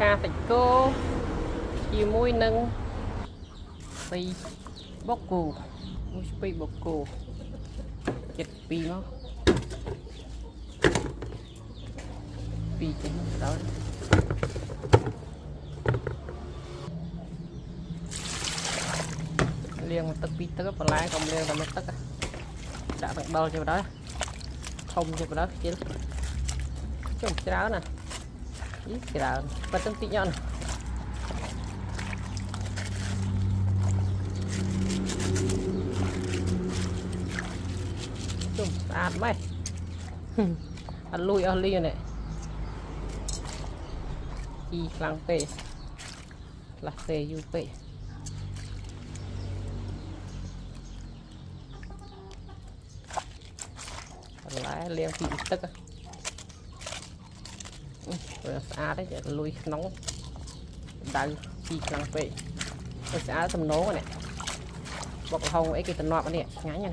Cha thịt cô chia muối nâng xì bóc cù muối xì bóc cù chật pi nó pi chính đó liền một tấc pi tấc còn lại còn liền là một tấc đã tận đo cho đó không cho đó chứ cái đó nè ít cái đó và tâm tí nhọn chung sạch mày ăn lui ở liền này chi lăng pê là pê du pê lại liền thì tức rồi xa đấy lui nóng đau chi lăng pê rồi xa tầm nấu này bọc hồng ấy cái tầm nọ này ngái nha